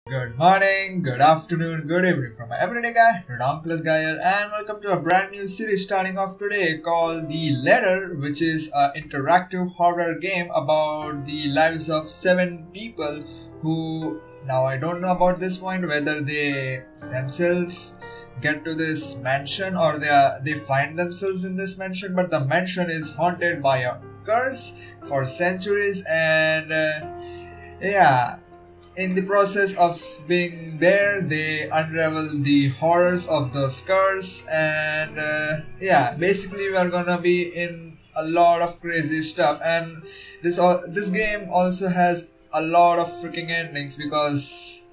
Good morning, good afternoon, good evening from my everyday guy, Redonkulous Guy here, and welcome to a brand new series starting off today called The Letter, which is an interactive horror game about the lives of 7 people who, now I don't know about this point whether they themselves get to this mansion or they find themselves in this mansion, but the mansion is haunted by a curse for centuries and yeah, in the process of being there, they unravel the horrors of those curse, and yeah, basically we are gonna be in a lot of crazy stuff. And this game also has a lot of freaking endings because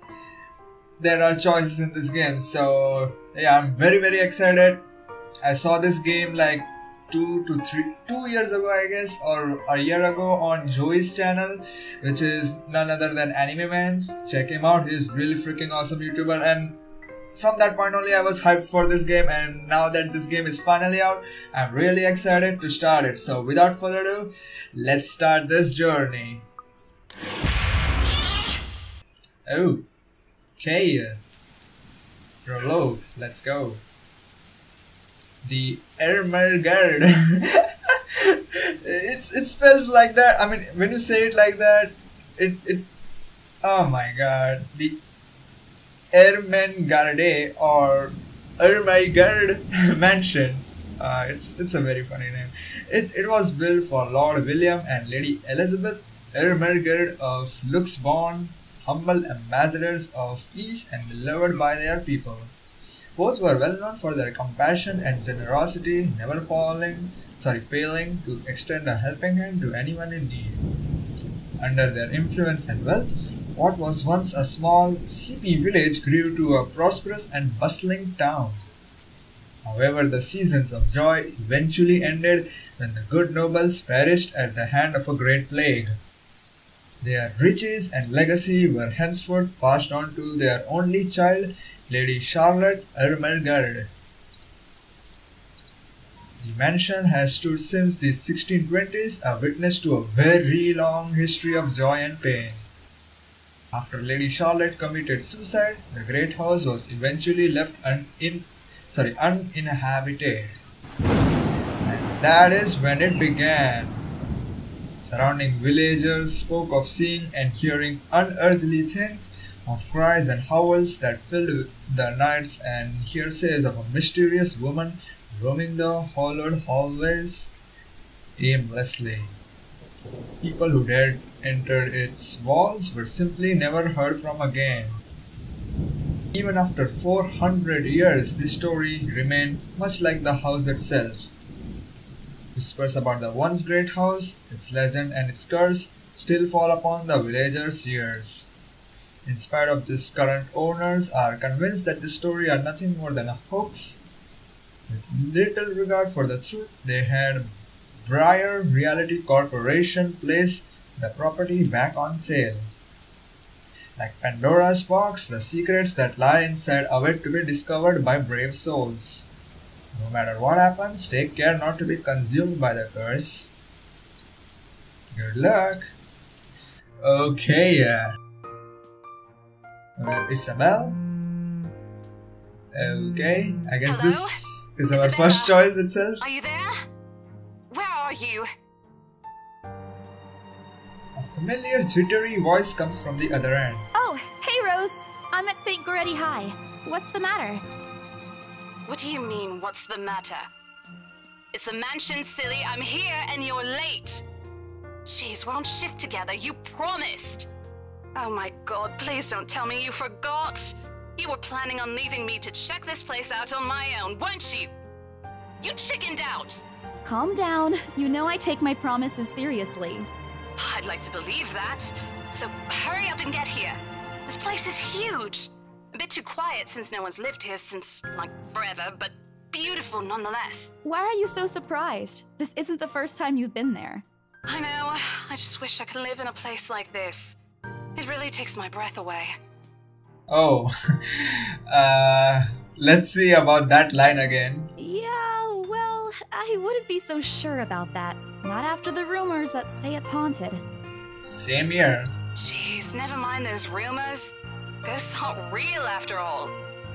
there are choices in this game. So yeah, I'm very excited. I saw this game like 2 years ago, I guess, or a year ago on Joey's channel, which is none other than AnimeMan. Check him out, he's really freaking awesome YouTuber, and from that point only I was hyped for this game, and now that this game is finally out, I'm really excited to start it. So without further ado, let's start this journey. Oh, okay, prologue, let's go. The Ermergard. It spells like that. I mean, when you say it like that, it oh my god. The Ermengarde or Ermengarde mansion. It's a very funny name. It was built for Lord William and Lady Elizabeth Ermengarde of Luxbourne, humble ambassadors of peace and beloved by their people. Both were well known for their compassion and generosity, never failing to extend a helping hand to anyone in need. Under their influence and wealth, what was once a small, sleepy village grew to a prosperous and bustling town. However, the seasons of joy eventually ended when the good nobles perished at the hand of a great plague. Their riches and legacy were henceforth passed on to their only child, Lady Charlotte Ermengarde. The mansion has stood since the 1620s, a witness to a very long history of joy and pain. After Lady Charlotte committed suicide, the great house was eventually left uninhabited. And that is when it began. Surrounding villagers spoke of seeing and hearing unearthly things, of cries and howls that filled the nights, and hearsays of a mysterious woman roaming the hollowed hallways aimlessly. People who dared enter its walls were simply never heard from again. Even after 400 years, this story remained much like the house itself. Whispers about the once great house, its legend and its curse still fall upon the villagers' ears. In spite of this, current owners are convinced that this story are nothing more than a hoax. With little regard for the truth, they had Briar Reality Corporation place the property back on sale. Like Pandora's box, the secrets that lie inside await to be discovered by brave souls. No matter what happens, take care not to be consumed by the curse. Good luck. Okay, Isabel? Okay, I guess Hello? this is our first choice itself. Are you there? Where are you? A familiar jittery voice comes from the other end. Oh, hey Rose! I'm at St. Goretti High. What's the matter? What do you mean, what's the matter? It's the mansion, silly. I'm here and you're late. Jeez, we're on shift together. You promised. Oh my god, please don't tell me you forgot. You were planning on leaving me to check this place out on my own, weren't you? You chickened out. Calm down. You know I take my promises seriously. I'd like to believe that. So hurry up and get here. This place is huge. A bit too quiet since no one's lived here since, like, forever, but beautiful nonetheless. Why are you so surprised? This isn't the first time you've been there. I know. I just wish I could live in a place like this. It really takes my breath away. Oh, let's see about that line again. Yeah, well, I wouldn't be so sure about that. Not after the rumors that say it's haunted. Same here. Jeez, never mind those rumors. Ghosts aren't real after all.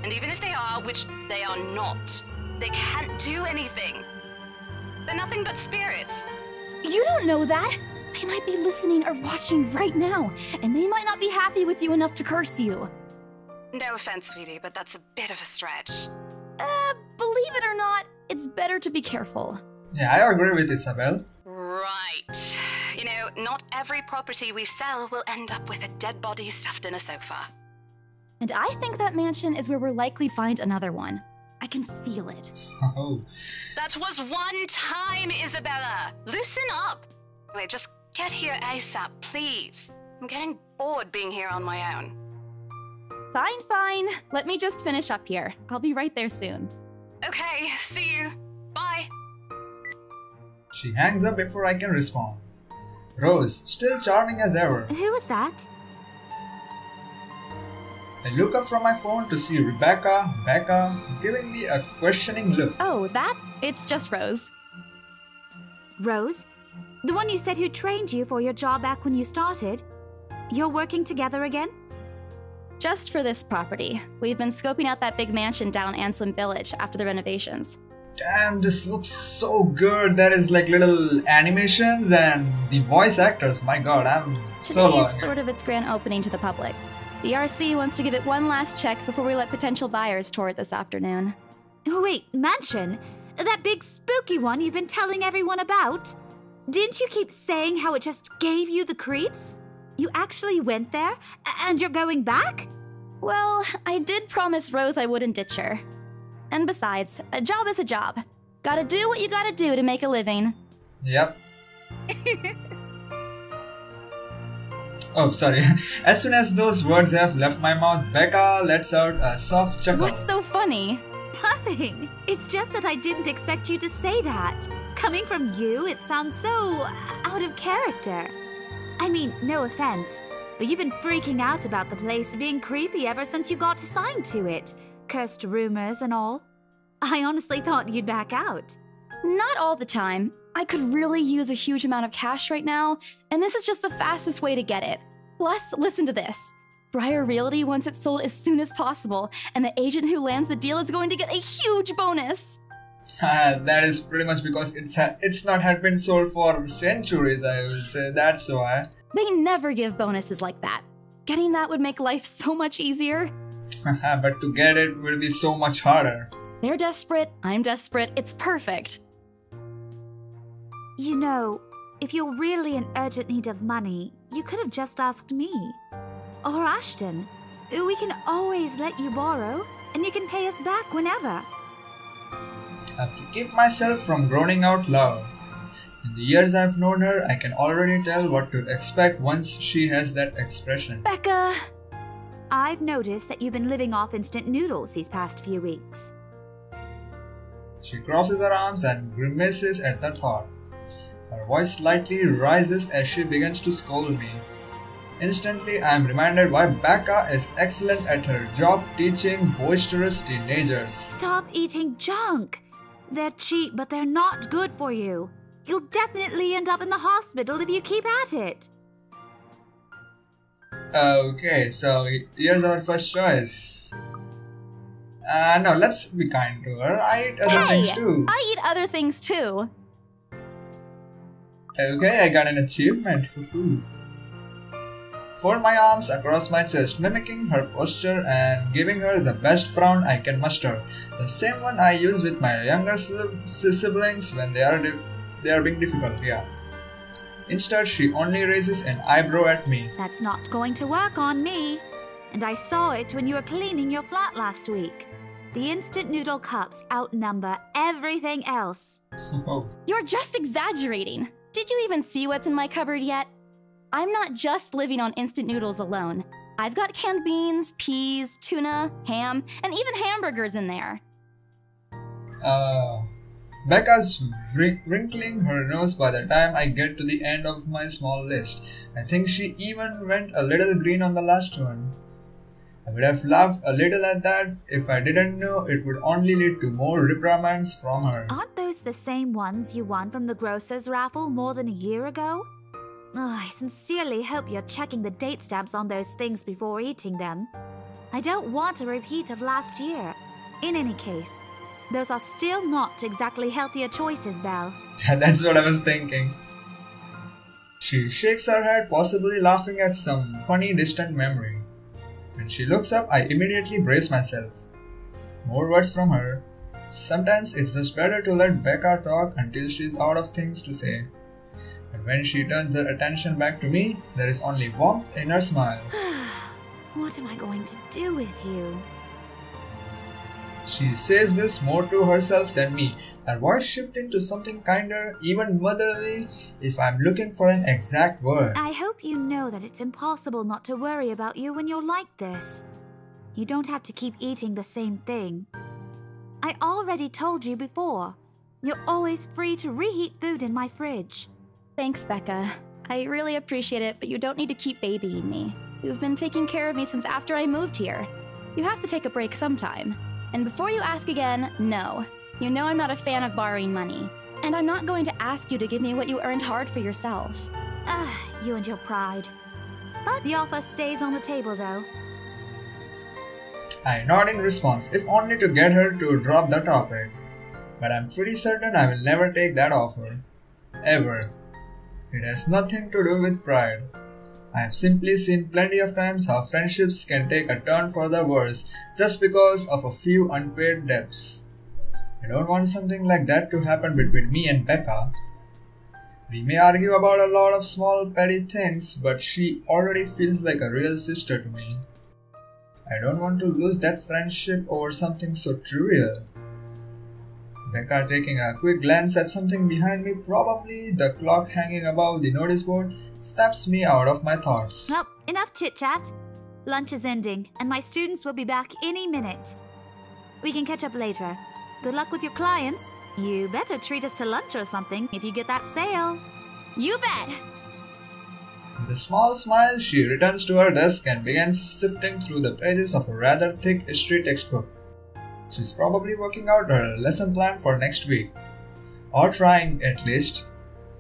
And even if they are, which they are not, they can't do anything. They're nothing but spirits. You don't know that. They might be listening or watching right now, and they might not be happy with you enough to curse you. No offense, sweetie, but that's a bit of a stretch. Believe it or not, it's better to be careful. Yeah, I agree with Isabel. Right. You know, not every property we sell will end up with a dead body stuffed in a sofa. And I think that mansion is where we'll likely find another one. I can feel it. Oh. That was one time, Isabella. Loosen up. Wait, just get here ASAP, please. I'm getting bored being here on my own. Fine, fine. Let me just finish up here. I'll be right there soon. Okay, see you. Bye. She hangs up before I can respond. Rose, still charming as ever. Who was that? I look up from my phone to see Becca, giving me a questioning look. Oh, that? It's just Rose. Rose? The one you said who trained you for your job back when you started? You're working together again? Just for this property. We've been scoping out that big mansion down Ansem Village after the renovations. Damn, this looks so good. There is like little animations and the voice actors. My god, I'm so Today loving is it. sort of its grand opening to the public. The RC wants to give it one last check before we let potential buyers tour it this afternoon. Oh, wait, mansion? That big spooky one you've been telling everyone about? Didn't you keep saying how it just gave you the creeps? You actually went there? And you're going back? Well, I did promise Rose I wouldn't ditch her. And besides, a job is a job. Gotta do what you gotta do to make a living. Yep. Oh, sorry. As soon as those words have left my mouth, Becca lets out a soft chuckle. What's so funny? Nothing. It's just that I didn't expect you to say that. Coming from you, it sounds so out of character. I mean, no offense, but you've been freaking out about the place being creepy ever since you got assigned to it. Cursed rumors and all. I honestly thought you'd back out. Not all the time. I could really use a huge amount of cash right now, and this is just the fastest way to get it. Plus, listen to this. Briar Realty wants it sold as soon as possible, and the agent who lands the deal is going to get a huge bonus. That is pretty much because it's not had been sold for centuries, I will say. That's why. They never give bonuses like that. Getting that would make life so much easier. But to get it will be so much harder. They're desperate, I'm desperate, it's perfect. You know, if you're really in urgent need of money, you could have just asked me. Or Ashton. We can always let you borrow, and you can pay us back whenever. I have to keep myself from groaning out loud. In the years I've known her, I can already tell what to expect once she has that expression. Becca! I've noticed that you've been living off instant noodles these past few weeks. She crosses her arms and grimaces at the thought. Her voice slightly rises as she begins to scold me. Instantly, I am reminded why Becca is excellent at her job teaching boisterous teenagers. Stop eating junk! They're cheap, but they're not good for you. You'll definitely end up in the hospital if you keep at it. Okay, so here's our first choice. No, let's be kind to her. I eat other things too. I eat other things too. Okay, I got an achievement. Woohoo. Fold my arms across my chest, mimicking her posture and giving her the best frown I can muster. The same one I use with my younger siblings when they are being difficult, yeah. Instead, she only raises an eyebrow at me. That's not going to work on me. And I saw it when you were cleaning your flat last week. The instant noodle cups outnumber everything else. Oh. You're just exaggerating. Did you even see what's in my cupboard yet? I'm not just living on instant noodles alone. I've got canned beans, peas, tuna, ham, and even hamburgers in there. Becca's wrinkling her nose by the time I get to the end of my small list. I think she even went a little green on the last one. I would have laughed a little at that if I didn't know it would only lead to more reprimands from her. Aren't those the same ones you won from the grocer's raffle more than a year ago? Oh, I sincerely hope you're checking the date stamps on those things before eating them. I don't want a repeat of last year. In any case, those are still not exactly healthier choices, Belle. That's what I was thinking. She shakes her head, possibly laughing at some funny distant memory. When she looks up, I immediately brace myself. More words from her. Sometimes it's just better to let Becca talk until she's out of things to say. But when she turns her attention back to me, there is only warmth in her smile. What am I going to do with you? She says this more to herself than me, her voice shifting to something kinder, even motherly, if I'm looking for an exact word. I hope you know that it's impossible not to worry about you when you're like this. You don't have to keep eating the same thing. I already told you before. You're always free to reheat food in my fridge. Thanks, Becca. I really appreciate it, but you don't need to keep babying me. You've been taking care of me since after I moved here. You have to take a break sometime. And before you ask again, no. You know I'm not a fan of borrowing money. And I'm not going to ask you to give me what you earned hard for yourself. You and your pride. But the offer stays on the table, though. I nod in response, if only to get her to drop the topic. But I'm pretty certain I will never take that offer. Ever. It has nothing to do with pride. I have simply seen plenty of times how friendships can take a turn for the worse just because of a few unpaid debts. I don't want something like that to happen between me and Becca. We may argue about a lot of small petty things, but she already feels like a real sister to me. I don't want to lose that friendship over something so trivial. Becca taking a quick glance at something behind me, probably the clock hanging above the notice board, snaps me out of my thoughts. Well, enough chit-chat. Lunch is ending, and my students will be back any minute. We can catch up later. Good luck with your clients. You better treat us to lunch or something if you get that sale. You bet! With a small smile, she returns to her desk and begins sifting through the pages of a rather thick history textbook. She's probably working out her lesson plan for next week. Or trying, at least.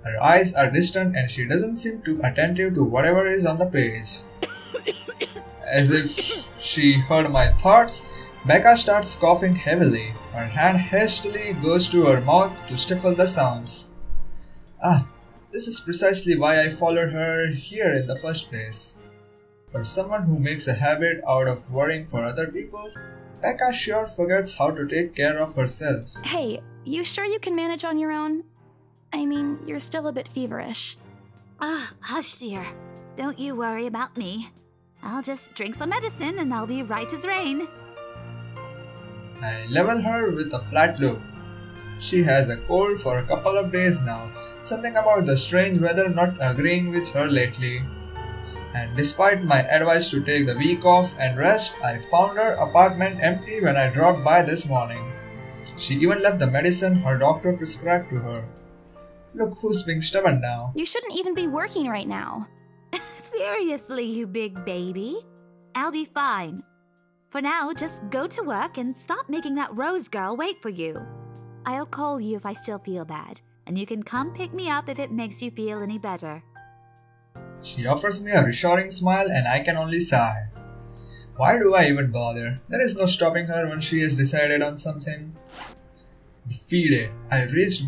Her eyes are distant and she doesn't seem too attentive to whatever is on the page. As if she heard my thoughts, Becca starts coughing heavily. Her hand hastily goes to her mouth to stifle the sounds. This is precisely why I followed her here in the first place. For someone who makes a habit out of worrying for other people, Becca sure forgets how to take care of herself. Hey, you sure you can manage on your own? I mean, you're still a bit feverish. Hush, dear. Don't you worry about me. I'll just drink some medicine and I'll be right as rain. I level her with a flat look. She has a cold for a couple of days now, something about the strange weather not agreeing with her lately. And despite my advice to take the week off and rest, I found her apartment empty when I dropped by this morning. She even left the medicine her doctor prescribed to her. Look who's being stubborn now. You shouldn't even be working right now. Seriously, you big baby. I'll be fine. For now, just go to work and stop making that Rose girl wait for you. I'll call you if I still feel bad, and you can come pick me up if it makes you feel any better. She offers me a reassuring smile and I can only sigh. Why do I even bother? There is no stopping her when she has decided on something. Defeated, I reached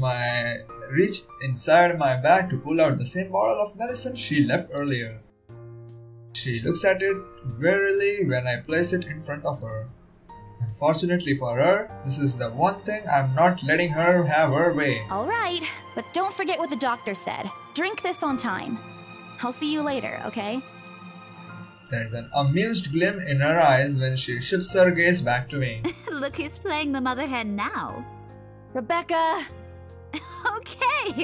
inside my bag to pull out the same bottle of medicine she left earlier. She looks at it wearily when I place it in front of her. Unfortunately for her, this is the one thing I'm not letting her have her way. Alright, but don't forget what the doctor said. Drink this on time. I'll see you later, okay? There's an amused gleam in her eyes when she shifts her gaze back to me. Look who's playing the mother hen now. Rebecca!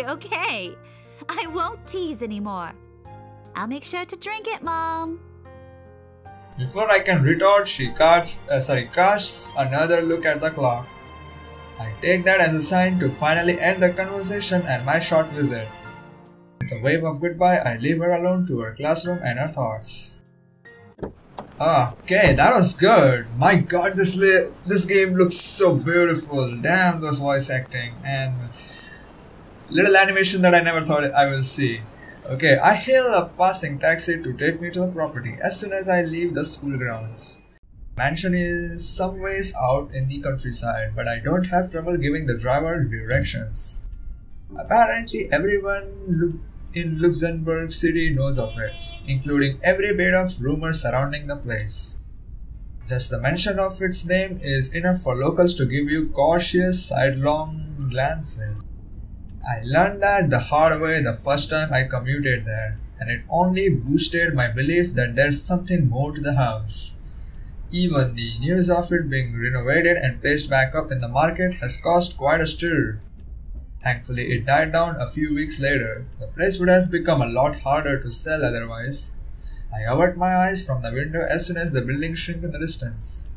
Okay. I won't tease anymore. I'll make sure to drink it, Mom. Before I can retort, she casts another look at the clock. I take that as a sign to finally end the conversation and my short visit. With a wave of goodbye, I leave her alone to her classroom and her thoughts. Okay, that was good. My god, this game looks so beautiful. Damn those voice acting and little animation that I never thought I will see. Okay, I hail a passing taxi to take me to the property as soon as I leave the school grounds. Mansion is some ways out in the countryside, but I don't have trouble giving the driver directions. Apparently everyone in Luxembourg City knows of it, including every bit of rumor surrounding the place. Just the mention of its name is enough for locals to give you cautious sidelong glances. I learned that the hard way the first time I commuted there, and it only boosted my belief that there's something more to the house. Even the news of it being renovated and placed back up in the market has caused quite a stir. Thankfully, it died down a few weeks later. The place would have become a lot harder to sell otherwise. I avert my eyes from the window as soon as the buildings shrink in the distance.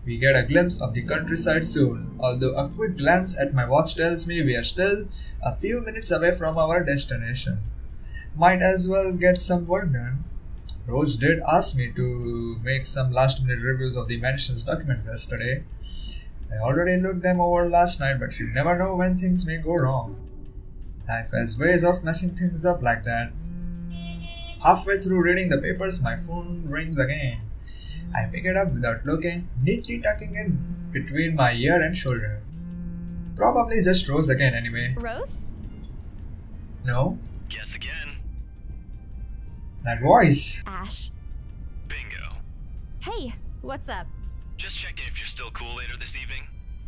We get a glimpse of the countryside soon, although a quick glance at my watch tells me we are still a few minutes away from our destination. Might as well get some work done. Rose did ask me to make some last-minute reviews of the mansion's document yesterday. I already looked them over last night, but you never know when things may go wrong. Life has ways of messing things up like that. Halfway through reading the papers, my phone rings again. I pick it up without looking, neatly tucking it between my ear and shoulder. Probably just Rose again anyway. Rose? No? Guess again. That voice! Ash. Bingo. Hey, what's up? Just checking if you're still cool later this evening.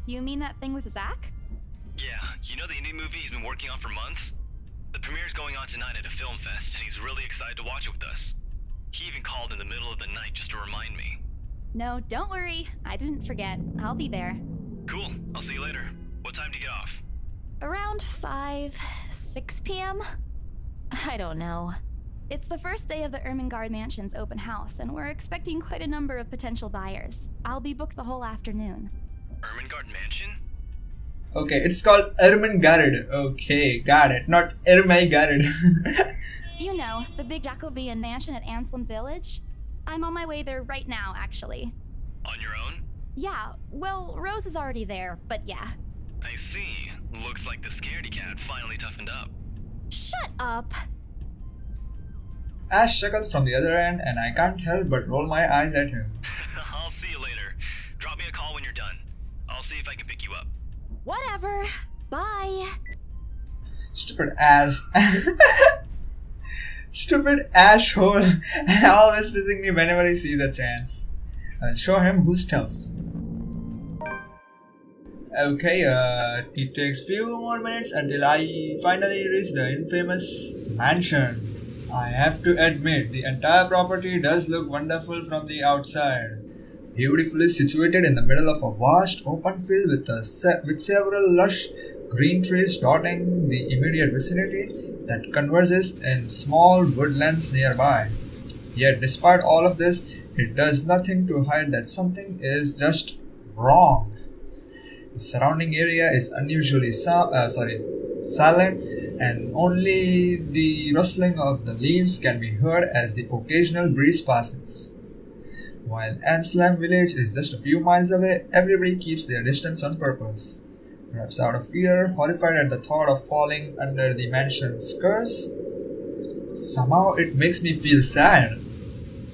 You mean that thing with Zach? Yeah, you know the indie movie he's been working on for months? The premiere's going on tonight at a film fest, and he's really excited to watch it with us. He even called in the middle of the night just to remind me. No, don't worry. I didn't forget. I'll be there. Cool. I'll see you later. What time do you get off? Around 6 p.m.? I don't know. It's the first day of the Ermengarde Mansion's open house, and we're expecting quite a number of potential buyers. I'll be booked the whole afternoon. Ermengarde Mansion? Okay, it's called Ermengarde. Okay, got it. Not Ermengarde. You know, the big Jacobean mansion at Anselm Village? I'm on my way there right now, actually. On your own? Yeah, well, Rose is already there, but yeah. I see. Looks like the scaredy cat finally toughened up. Shut up! Ash chuckles from the other end, and I can't help but roll my eyes at him. I'll see you later. Drop me a call when you're done. I'll see if I can pick you up. Whatever. Bye. Stupid ass. Stupid asshole. Always dissing me whenever he sees a chance. I'll show him who's tough. Okay, it takes few more minutes until I finally reach the infamous mansion. I have to admit, the entire property does look wonderful from the outside. Beautifully situated in the middle of a vast open field with several lush green trees dotting the immediate vicinity that converges in small woodlands nearby. Yet despite all of this, it does nothing to hide that something is just wrong. The surrounding area is unusually silent, and only the rustling of the leaves can be heard as the occasional breeze passes. While Anselm village is just a few miles away, everybody keeps their distance on purpose. Perhaps out of fear, horrified at the thought of falling under the mansion's curse. Somehow it makes me feel sad.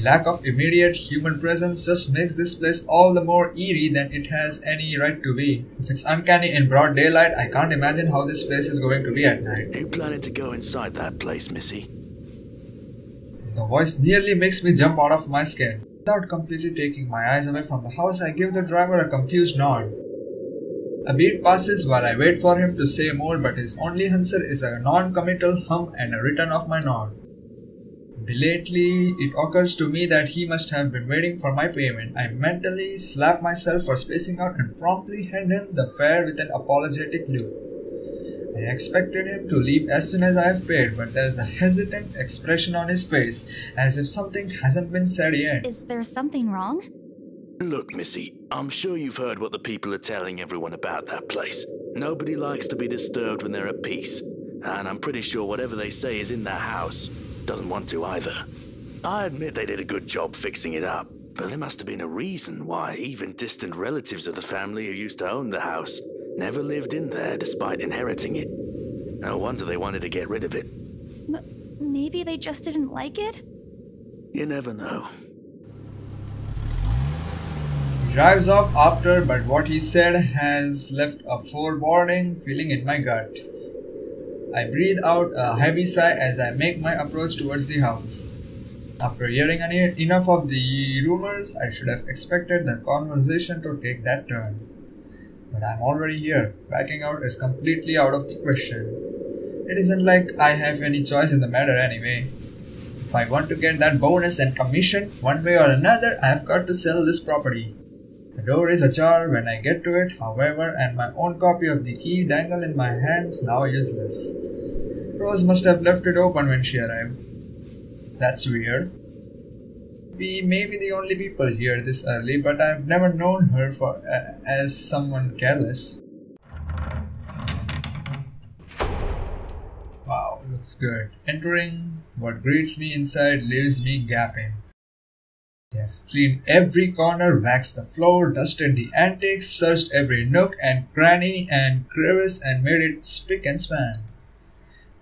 Lack of immediate human presence just makes this place all the more eerie than it has any right to be. If it's uncanny in broad daylight, I can't imagine how this place is going to be at night. You planning to go inside that place, Missy? The voice nearly makes me jump out of my skin. Without completely taking my eyes away from the house, I give the driver a confused nod. A beat passes while I wait for him to say more, but his only answer is a non-committal hum and a return of my nod. Belatedly, it occurs to me that he must have been waiting for my payment. I mentally slap myself for spacing out and promptly hand him the fare with an apologetic look. I expected him to leave as soon as I have paid, but there is a hesitant expression on his face, as if something hasn't been said yet. Is there something wrong? Look, Missy, I'm sure you've heard what the people are telling everyone about that place. Nobody likes to be disturbed when they're at peace, and I'm pretty sure whatever they say is in that house. Doesn't want to either. I admit they did a good job fixing it up, but there must have been a reason why even distant relatives of the family who used to own the house never lived in there despite inheriting it. No wonder they wanted to get rid of it. Maybe they just didn't like it? You never know. Drives off after, but what he said has left a foreboding feeling in my gut. I breathe out a heavy sigh as I make my approach towards the house. After hearing enough of the rumors, I should have expected the conversation to take that turn. But I'm already here. Backing out is completely out of the question. It isn't like I have any choice in the matter anyway. If I want to get that bonus and commission, one way or another, I've got to sell this property. The door is ajar when I get to it, however, and my own copy of the key dangle in my hands, now useless. Rose must have left it open when she arrived. That's weird. We may be the only people here this early, but I've never known her as someone careless. Wow, looks good. Entering, what greets me inside leaves me gaping. They have cleaned every corner, waxed the floor, dusted the antiques, searched every nook and cranny and crevice and made it spick and span.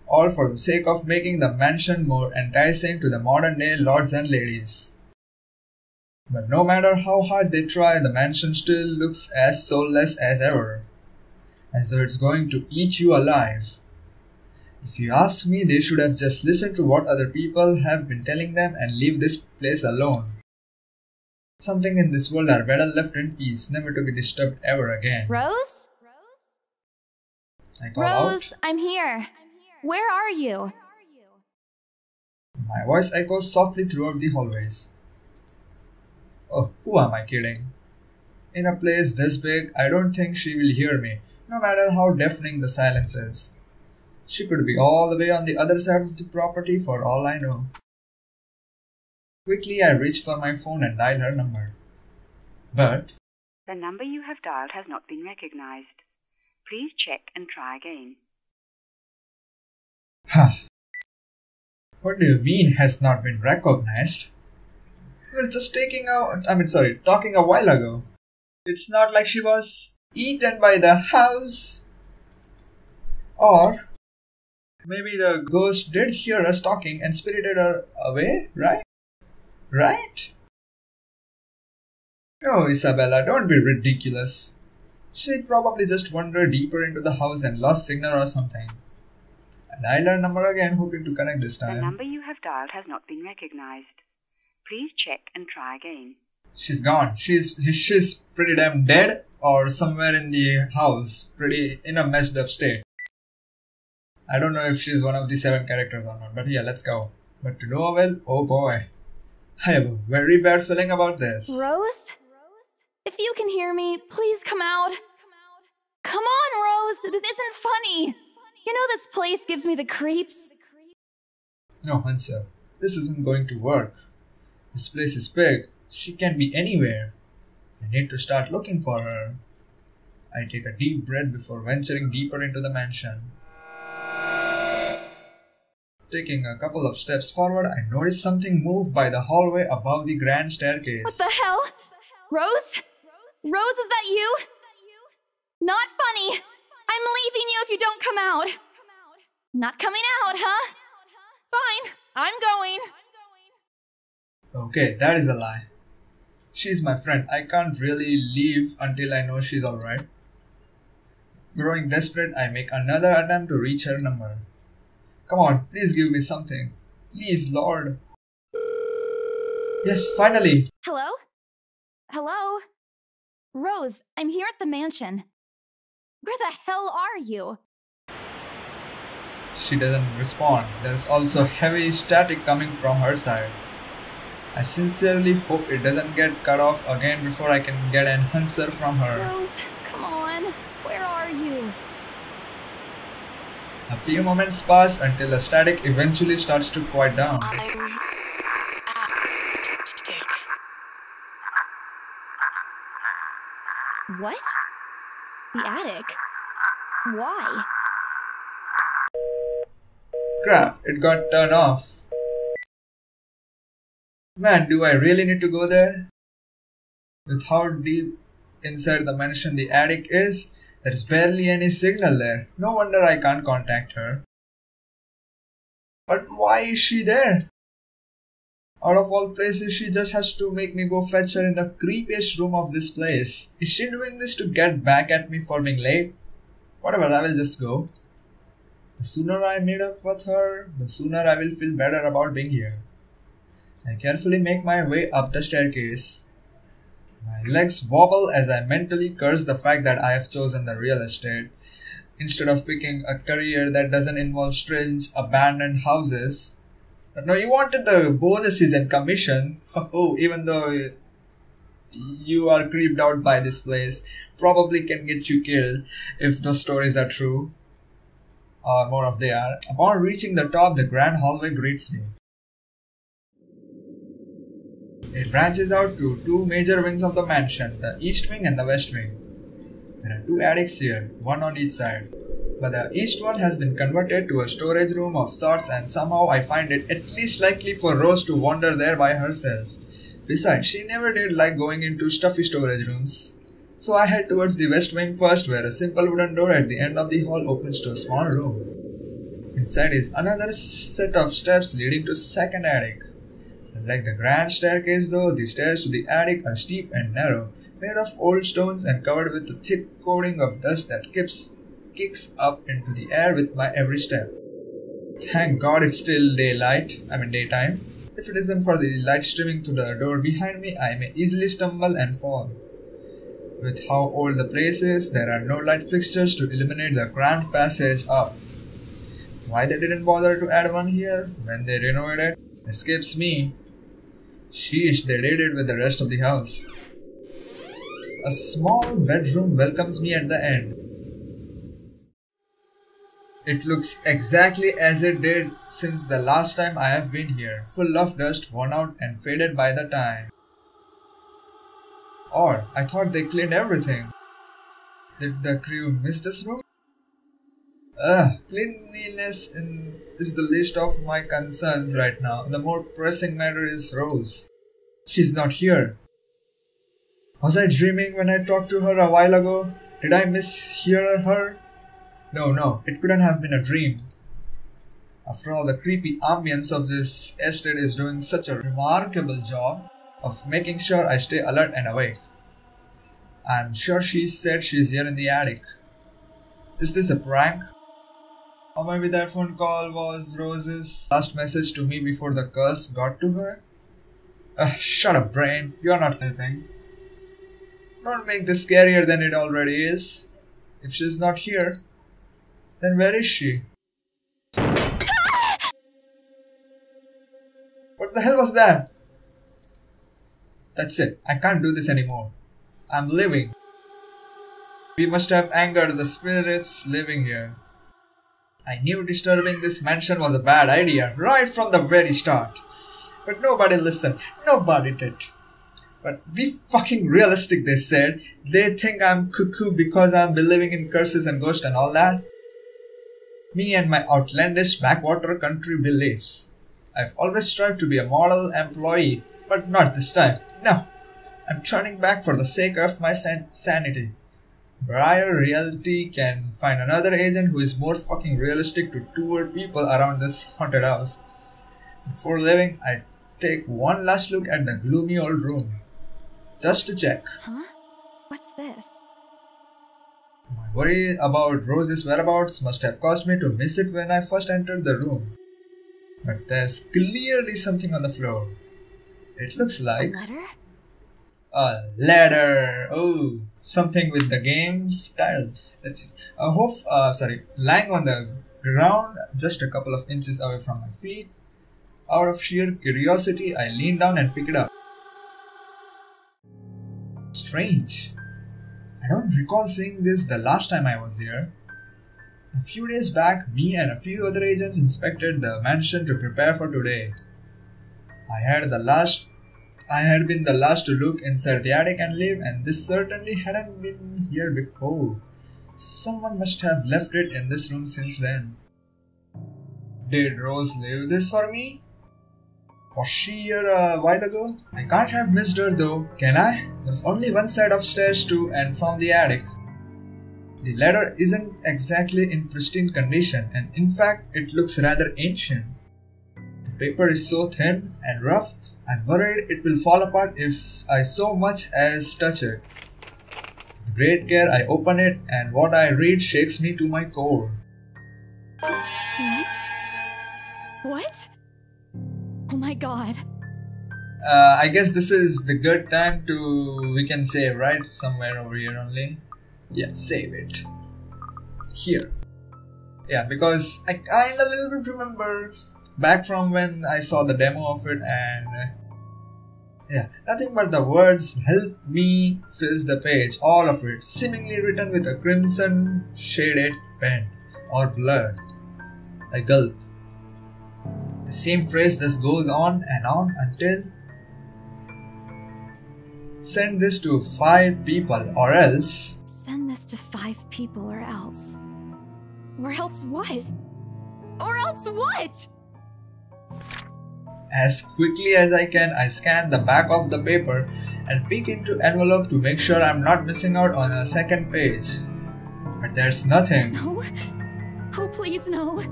All for the sake of making the mansion more enticing to the modern day lords and ladies. But no matter how hard they try, the mansion still looks as soulless as ever. As though it's going to eat you alive. If you ask me, they should have just listened to what other people have been telling them and leave this place alone. Something in this world are better left in peace, never to be disturbed ever again. Rose? I call out. Rose, I'm here. Where are you? My voice echoes softly throughout the hallways. Oh, who am I kidding? In a place this big, I don't think she will hear me, no matter how deafening the silence is. She could be all the way on the other side of the property for all I know. Quickly, I reach for my phone and dial her number. But the number you have dialed has not been recognized. Please check and try again. What do you mean has not been recognized? We were just talking a while ago. It's not like she was eaten by the house. Or maybe the ghost did hear us talking and spirited her away, right? Right? No, Isabella, don't be ridiculous. She probably just wandered deeper into the house and lost signal or something. I dialed her number again, hoping to connect this time. The number you have dialed has not been recognized. Please check and try again. She's gone. She's pretty damn dead or somewhere in the house, pretty in a messed up state. I don't know if she's one of the 7 characters or not, but yeah, let's go. But to no avail, oh boy. I have a very bad feeling about this. Rose? If you can hear me, please come out. Come on, Rose. This isn't funny. You know this place gives me the creeps. No, Hansa. This isn't going to work. This place is big. She can be anywhere. I need to start looking for her. I take a deep breath before venturing deeper into the mansion. Taking a couple of steps forward, I notice something move by the hallway above the grand staircase. What the hell? Rose? Rose, is that you? Not funny. I'm leaving you if you don't come out. Not coming out, huh? Fine, I'm going. Okay, that is a lie. She's my friend. I can't really leave until I know she's alright. Growing desperate, I make another attempt to reach her number. Come on, please give me something. Please, Lord. Yes, finally. Hello? Hello? Rose, I'm here at the mansion. Where the hell are you? She doesn't respond. There's also heavy static coming from her side. I sincerely hope it doesn't get cut off again before I can get an answer from her. Rose, come on. Where are you? A few moments pass until the static eventually starts to quiet down. I'm sick. What? The attic? Why? Crap, it got turned off. Man, do I really need to go there? With how deep inside the mansion the attic is, there's barely any signal there. No wonder I can't contact her. But why is she there? Out of all places, she just has to make me go fetch her in the creepiest room of this place. Is she doing this to get back at me for being late? Whatever, I will just go. The sooner I meet up with her, the sooner I will feel better about being here. I carefully make my way up the staircase. My legs wobble as I mentally curse the fact that I have chosen the real estate instead of picking a career that doesn't involve strange abandoned houses. No, you wanted the bonuses and commission. Oh, even though you are creeped out by this place, probably can get you killed if those stories are true. Or more of they are. Upon reaching the top, the grand hallway greets me. It branches out to two major wings of the mansion, the east wing and the west wing. There are two attics here, one on each side. But the east one has been converted to a storage room of sorts, and somehow I find it at least likely for Rose to wander there by herself. Besides, she never did like going into stuffy storage rooms. So I head towards the west wing first, where a simple wooden door at the end of the hall opens to a small room. Inside is another set of steps leading to second attic. Like the grand staircase though, the stairs to the attic are steep and narrow, made of old stones and covered with a thick coating of dust that kicks up into the air with my every step. Thank God it's still daytime. If it isn't for the light streaming through the door behind me, I may easily stumble and fall. With how old the place is, there are no light fixtures to illuminate the cramped passage up. Why they didn't bother to add one here when they renovated escapes me. Sheesh, they did it with the rest of the house. A small bedroom welcomes me at the end. It looks exactly as it did since the last time I have been here, full of dust, worn out and faded by the time. Or, I thought they cleaned everything. Did the crew miss this room? Cleanliness is the least of my concerns right now. The more pressing matter is Rose. She's not here. Was I dreaming when I talked to her a while ago? Did I mishear her? No, it couldn't have been a dream. After all, the creepy ambience of this estate is doing such a remarkable job of making sure I stay alert and awake. I'm sure she said she's here in the attic. Is this a prank? Or maybe that phone call was Rose's last message to me before the curse got to her? Shut up, brain. You're not helping. Don't make this scarier than it already is. If she's not here, then where is she? What the hell was that? That's it. I can't do this anymore. I'm leaving. We must have angered the spirits living here. I knew disturbing this mansion was a bad idea right from the very start. But nobody listened. Nobody did. But be fucking realistic, they said. They think I'm cuckoo because I'm believing in curses and ghosts and all that. Me and my outlandish backwater country beliefs. I've always strived to be a model employee, but not this time. No, I'm turning back for the sake of my sanity. Briar Realty can find another agent who is more fucking realistic to tour people around this haunted house. Before leaving, I take one last look at the gloomy old room. Just to check. Huh? What's this? My worry about Rose's whereabouts must have caused me to miss it when I first entered the room. But there's clearly something on the floor. It looks like... A letter? A ladder. Oh, something with the game's title. Let's see. Lying on the ground, just a couple of inches away from my feet. Out of sheer curiosity, I lean down and pick it up. Strange. I don't recall seeing this the last time I was here. A few days back, me and a few other agents inspected the mansion to prepare for today. I had been the last to look inside the attic and leave, and this certainly hadn't been here before. Someone must have left it in this room since then. Did Rose leave this for me? Was she here a while ago? I can't have missed her though, can I? There's only one set of stairs to and from the attic. The ladder isn't exactly in pristine condition, and in fact it looks rather ancient. The paper is so thin and rough I'm worried it will fall apart if I so much as touch it. With great care I open it and what I read shakes me to my core. What? What? Oh my god. I guess this is the good time to, we can save, right? Somewhere over here only. Yeah, save it. Here. Yeah, because I kinda little bit remember back from when I saw the demo of it, and yeah, nothing but the words "help me" fills the page, all of it, seemingly written with a crimson shaded pen or blood. I gulp. The same phrase just goes on and on until send this to 5 people or else. Send this to 5 people or else. Or else what? Or else what? As quickly as I can, I scan the back of the paper and peek into envelope to make sure I'm not missing out on a second page. But there's nothing. No. Oh, please, no.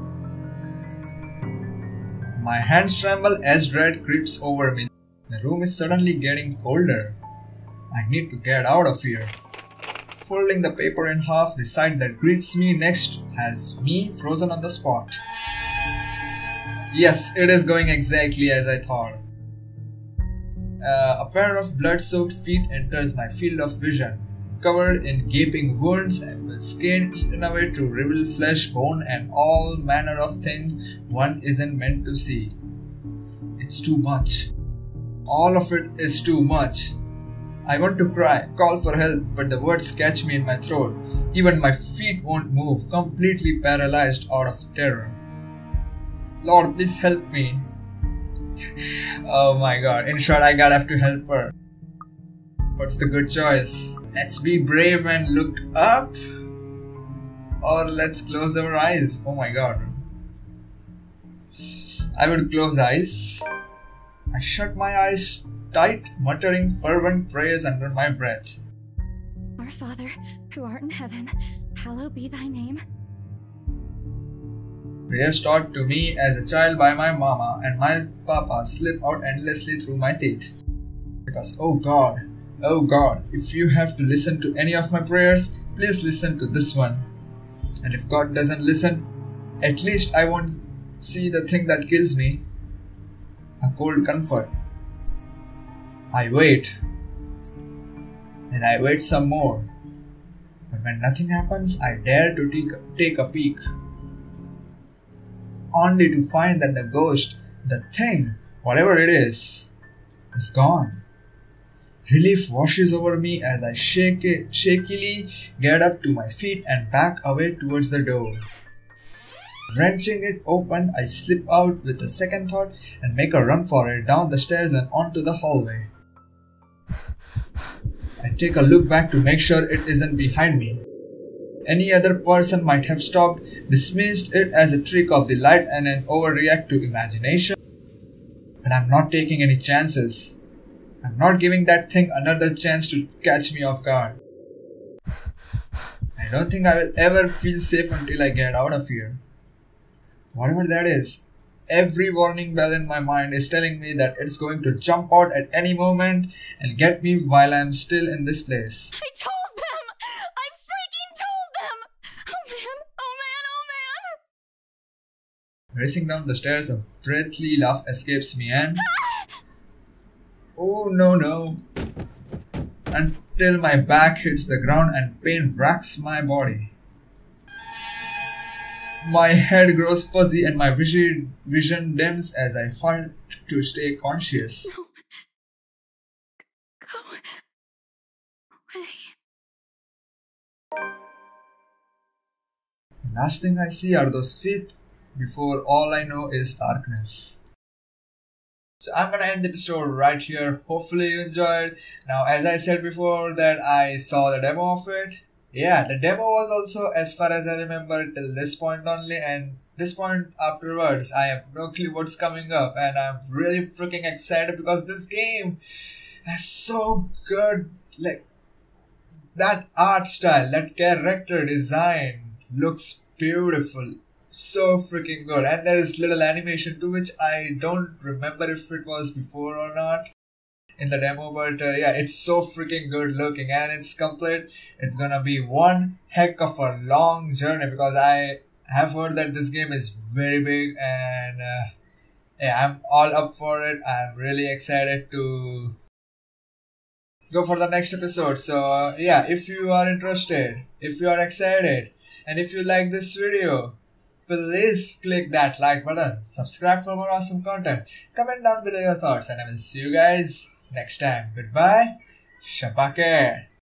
My hands tremble as dread creeps over me. The room is suddenly getting colder. I need to get out of here. Folding the paper in half, the side that greets me next has me frozen on the spot. Yes, it is going exactly as I thought. A pair of blood-soaked feet enters my field of vision, covered in gaping wounds and with skin eaten away to reveal flesh, bone and all manner of things one isn't meant to see. It's too much. All of it is too much. I want to cry, call for help, but the words catch me in my throat. Even my feet won't move, completely paralyzed out of terror. Lord, please help me. Oh my god, in short, I gotta have to help her. What's the good choice? Let's be brave and look up? Or let's close our eyes? Oh my god. I would close eyes. I shut my eyes tight, muttering fervent prayers under my breath. Our Father, who art in heaven, hallowed be thy name. Prayers taught to me as a child by my mama and my papa slip out endlessly through my teeth. Because oh God, if you have to listen to any of my prayers, please listen to this one. And if God doesn't listen, at least I won't see the thing that kills me. A cold comfort. I wait. And I wait some more. But when nothing happens, I dare to take a peek. Only to find that the ghost, the thing, whatever it is gone. Relief washes over me as I shakily get up to my feet and back away towards the door. Wrenching it open, I slip out with a second thought and make a run for it down the stairs and onto the hallway. I take a look back to make sure it isn't behind me. Any other person might have stopped, dismissed it as a trick of the light and an overreactive imagination. But I'm not taking any chances. I'm not giving that thing another chance to catch me off guard. I don't think I will ever feel safe until I get out of here. Whatever that is, every warning bell in my mind is telling me that it's going to jump out at any moment and get me while I'm still in this place. I told them! I freaking told them! Oh man, oh man, oh man! Racing down the stairs, a breathy laugh escapes me and... Oh no. Until my back hits the ground and pain racks my body. My head grows fuzzy and my vision dims as I fight to stay conscious. No. Go away. The last thing I see are those feet before all I know is darkness. So I'm gonna end the episode right here. Hopefully you enjoyed. Now, as I said before that I saw the demo of it. Yeah, the demo was also, as far as I remember, till this point only, and this point afterwards I have no clue what's coming up, and I'm really freaking excited because this game is so good. Like, that art style, that character design looks beautiful. So freaking good. And there is little animation too, which I don't remember if it was before or not in the demo, but yeah, it's so freaking good looking, and it's complete. It's gonna be one heck of a long journey, because I have heard that this game is very big, and yeah, I'm all up for it. I'm really excited to go for the next episode. So yeah, if you are interested, if you are excited, and if you like this video, please click that like button, subscribe for more awesome content, comment down below your thoughts, and I will see you guys next time. Goodbye. Shabake.